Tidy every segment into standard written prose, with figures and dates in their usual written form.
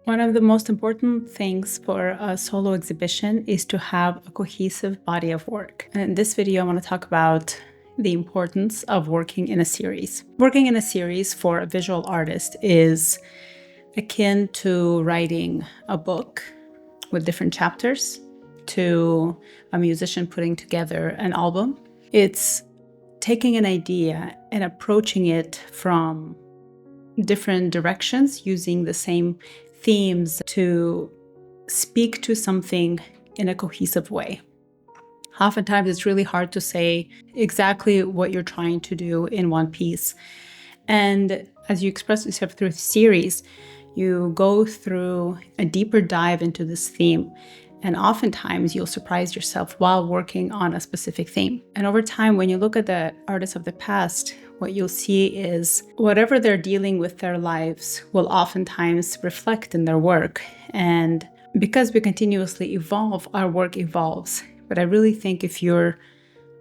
One of the most important things for a solo exhibition is to have a cohesive body of work. And in this video, I want to talk about the importance of working in a series. Working in a series for a visual artist is akin to writing a book with different chapters, to a musician putting together an album. It's taking an idea and approaching it from different directions using the same themes to speak to something in a cohesive way. Oftentimes, it's really hard to say exactly what you're trying to do in one piece. And as you express yourself through the series, you go through a deeper dive into this theme. And oftentimes, you'll surprise yourself while working on a specific theme. And over time, when you look at the artists of the past, what you'll see is whatever they're dealing with their lives will oftentimes reflect in their work. And because we continuously evolve, our work evolves. But I really think if you're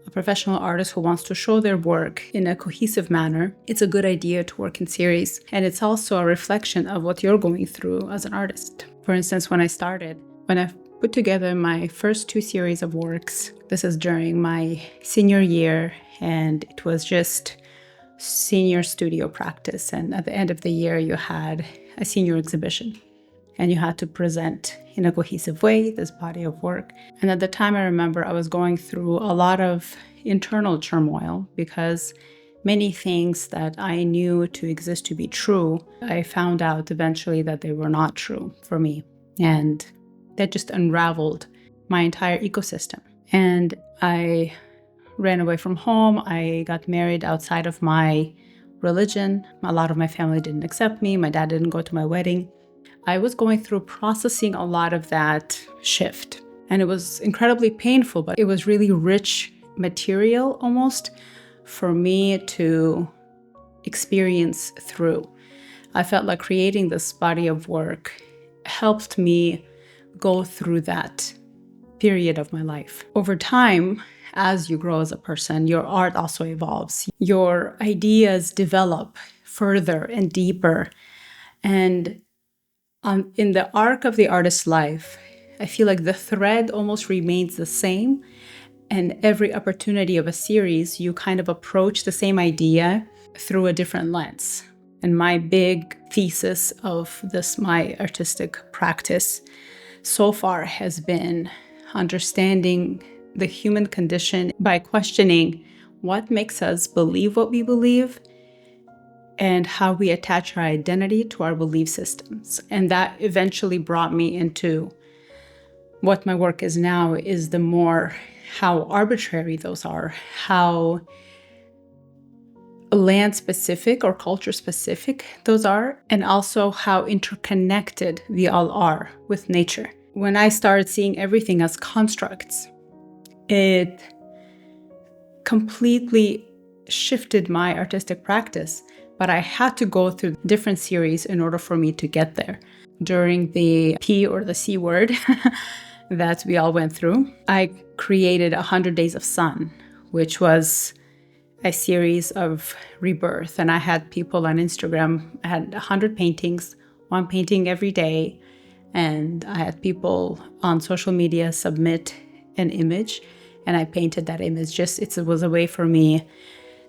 a professional artist who wants to show their work in a cohesive manner, it's a good idea to work in series. And it's also a reflection of what you're going through as an artist. For instance, when I put together my first 2 series of works, this is during my senior year, and it was just senior studio practice. And at the end of the year, you had a senior exhibition, and you had to present in a cohesive way this body of work. And at the time, I remember I was going through a lot of internal turmoil because many things that I knew to exist to be true, I found out eventually that they were not true for me. And that just unraveled my entire ecosystem. And I ran away from home. I got married outside of my religion. A lot of my family didn't accept me. My dad didn't go to my wedding. I was going through processing a lot of that shift. And it was incredibly painful, but it was really rich material almost for me to experience through. I felt like creating this body of work helped me go through that period of my life. Over time, as you grow as a person, your art also evolves. Your ideas develop further and deeper. And in the arc of the artist's life, I feel like the thread almost remains the same. And every opportunity of a series, you kind of approach the same idea through a different lens. And my big thesis of my artistic practice so far has been understanding the human condition by questioning what makes us believe what we believe and how we attach our identity to our belief systems. And that eventually brought me into what my work is now, is the more how arbitrary those are, how land-specific or culture-specific those are, and also how interconnected we all are with nature. When I started seeing everything as constructs, it completely shifted my artistic practice, but I had to go through different series in order for me to get there. During the P or the C word that we all went through, I created 100 Days of Sun, which was a series of rebirth. And I had people on Instagram, I had 100 paintings, 1 painting every day. And I had people on social media submit an image, and I painted that image. It was a way for me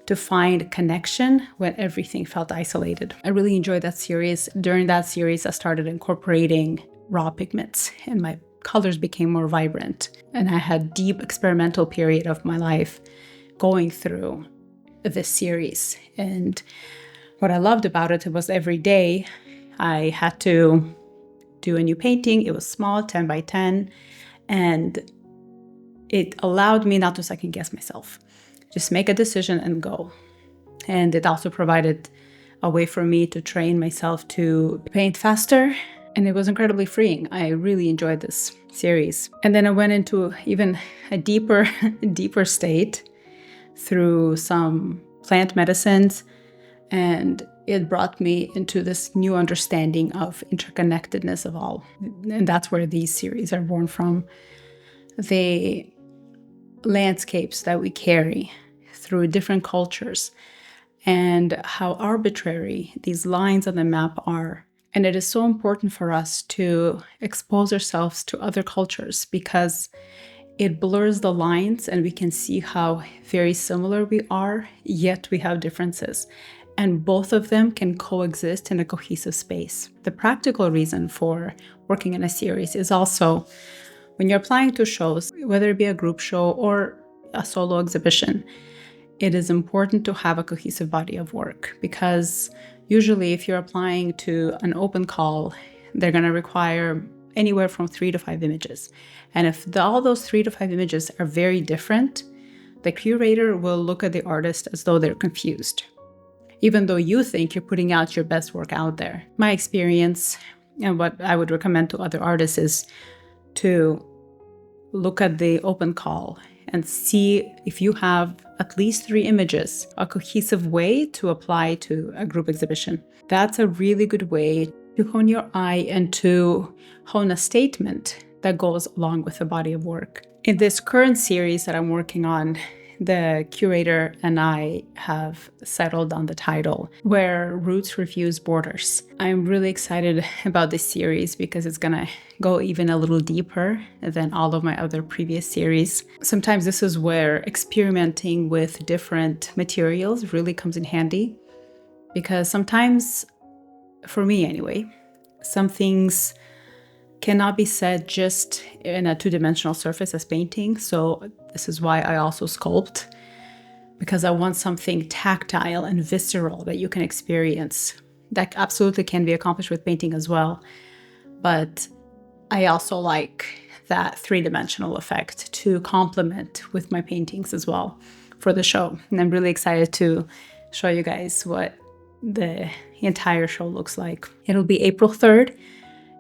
to find connection when everything felt isolated. I really enjoyed that series. During that series, I started incorporating raw pigments, and my colors became more vibrant. And I had a deep experimental period of my life going through this series. And what I loved about it was every day I had to do a new painting. It was small, 10 by 10, and it allowed me not to second guess myself. Just make a decision and go. And it also provided a way for me to train myself to paint faster, and it was incredibly freeing. I really enjoyed this series. And then I went into even a deeper state through some plant medicines, and it brought me into this new understanding of interconnectedness of all. And that's where these series are born from. The landscapes that we carry through different cultures and how arbitrary these lines on the map are And it is so important for us to expose ourselves to other cultures because it blurs the lines and we can see how very similar we are, yet we have differences. And both of them can coexist in a cohesive space. The practical reason for working in a series is also when you're applying to shows, whether it be a group show or a solo exhibition, it is important to have a cohesive body of work because usually if you're applying to an open call, they're going to require anywhere from 3 to 5 images. And if all those 3 to 5 images are very different, the curator will look at the artist as though they're confused, even though you think you're putting out your best work out there. My experience and what I would recommend to other artists is to look at the open call and see if you have at least 3 images, a cohesive way to apply to a group exhibition. That's a really good way to hone your eye and to hone a statement that goes along with the body of work. In this current series that I'm working on, the curator and I have settled on the title, Where Roots Refuse Borders. I'm really excited about this series because it's gonna go even a little deeper than all of my other previous series. Sometimes this is where experimenting with different materials really comes in handy because sometimes, for me anyway, some things cannot be said just in a two-dimensional surface as painting. So this is why I also sculpt, because I want something tactile and visceral that you can experience. That absolutely can be accomplished with painting as well. But I also like that three-dimensional effect to complement with my paintings as well for the show. And I'm really excited to show you guys what the entire show looks like. It'll be April 3rd.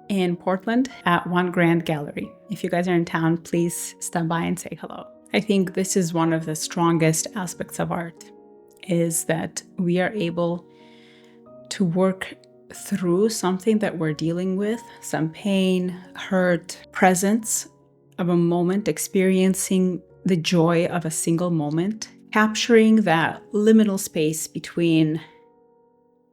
In Portland at One Grand Gallery. If you guys are in town, please stop by and say hello. I think this is one of the strongest aspects of art, is that we are able to work through something that we're dealing with, some pain, hurt, presence of a moment, experiencing the joy of a single moment, capturing that liminal space between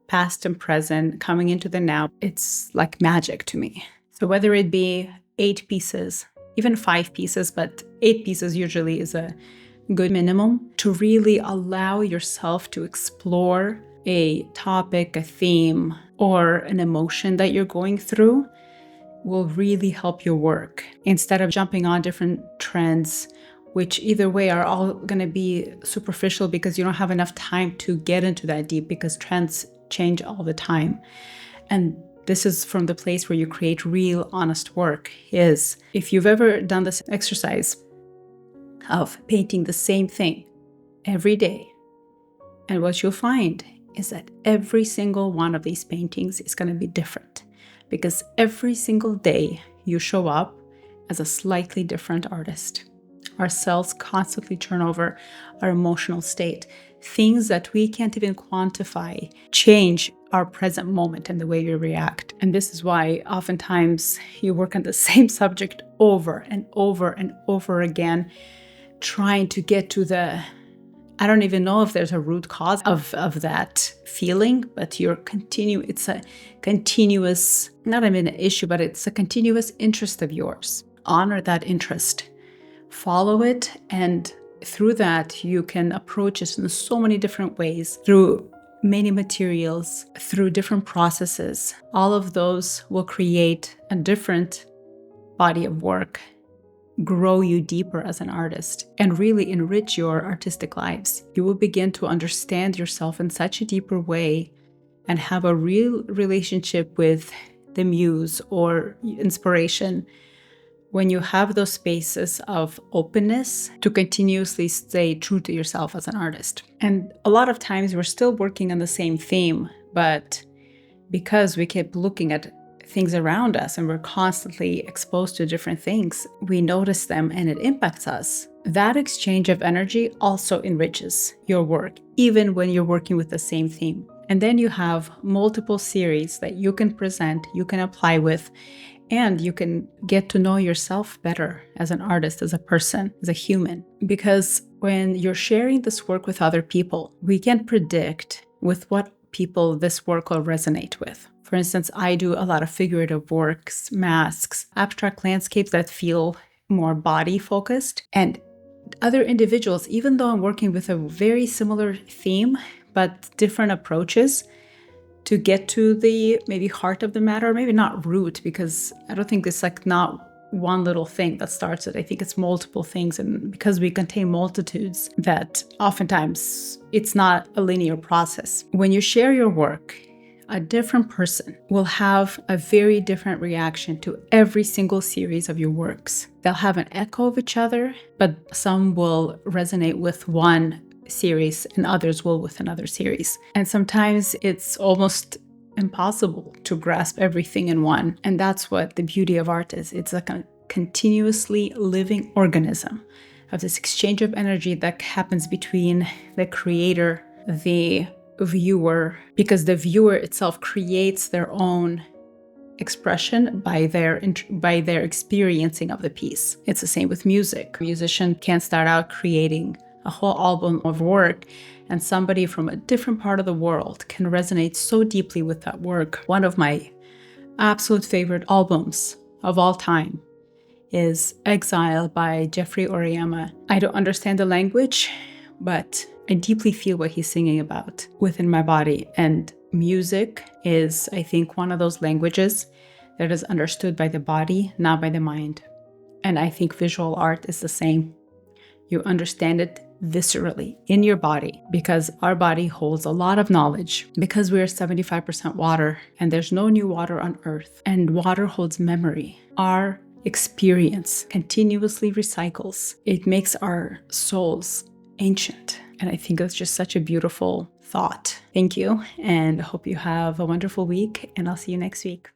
past and present, coming into the now. It's like magic to me. So whether it be 8 pieces, even 5 pieces, but 8 pieces usually is a good minimum to really allow yourself to explore a topic, a theme, or an emotion that you're going through will really help your work instead of jumping on different trends, which either way are all going to be superficial because you don't have enough time to get into that deep because trends change all the time. And this is from the place where you create real, honest work. Is if you've ever done this exercise of painting the same thing every day, and what you'll find is that every single one of these paintings is going to be different because every single day you show up as a slightly different artist. Our cells constantly turn over, our emotional state. Things that we can't even quantify change our present moment and the way we react. And this is why oftentimes you work on the same subject over and over and over again, trying to get to the, I don't even know if there's a root cause of that feeling, but it's a continuous, not even an issue, but it's a continuous interest of yours. Honor that interest. Follow it, and through that you can approach it in so many different ways, through many materials, through different processes. All of those will create a different body of work, grow you deeper as an artist, and really enrich your artistic lives. You will begin to understand yourself in such a deeper way and have a real relationship with the muse or inspiration when you have those spaces of openness to continuously stay true to yourself as an artist. And a lot of times we're still working on the same theme, but because we keep looking at things around us and we're constantly exposed to different things, we notice them and it impacts us. That exchange of energy also enriches your work, even when you're working with the same theme. And then you have multiple series that you can present, you can apply with, and you can get to know yourself better as an artist, as a person, as a human. Because when you're sharing this work with other people, we can predict with what people this work will resonate with. For instance, I do a lot of figurative works, masks, abstract landscapes that feel more body focused. And other individuals, even though I'm working with a very similar theme, but different approaches to get to the maybe heart of the matter, maybe not root, because I don't think it's like not one little thing that starts it. I think it's multiple things. And because we contain multitudes, that oftentimes it's not a linear process. When you share your work, a different person will have a very different reaction to every single series of your works. They'll have an echo of each other, but some will resonate with one series and others will with another series. And sometimes it's almost impossible to grasp everything in one. And that's what the beauty of art is. It's like a continuously living organism of this exchange of energy that happens between the creator, the viewer, because the viewer itself creates their own expression by their experiencing of the piece. It's the same with music. A musician can start out creating a whole album of work, and somebody from a different part of the world can resonate so deeply with that work. One of my absolute favorite albums of all time is Exile by Jeffrey Oriyama. I don't understand the language, but I deeply feel what he's singing about within my body. And music is, I think, one of those languages that is understood by the body, not by the mind. And I think visual art is the same. You understand it viscerally in your body, because our body holds a lot of knowledge, because we are 75% water and there's no new water on earth, and water holds memory. Our experience continuously recycles. It makes our souls ancient. And I think that's just such a beautiful thought. Thank you, and I hope you have a wonderful week, and I'll see you next week.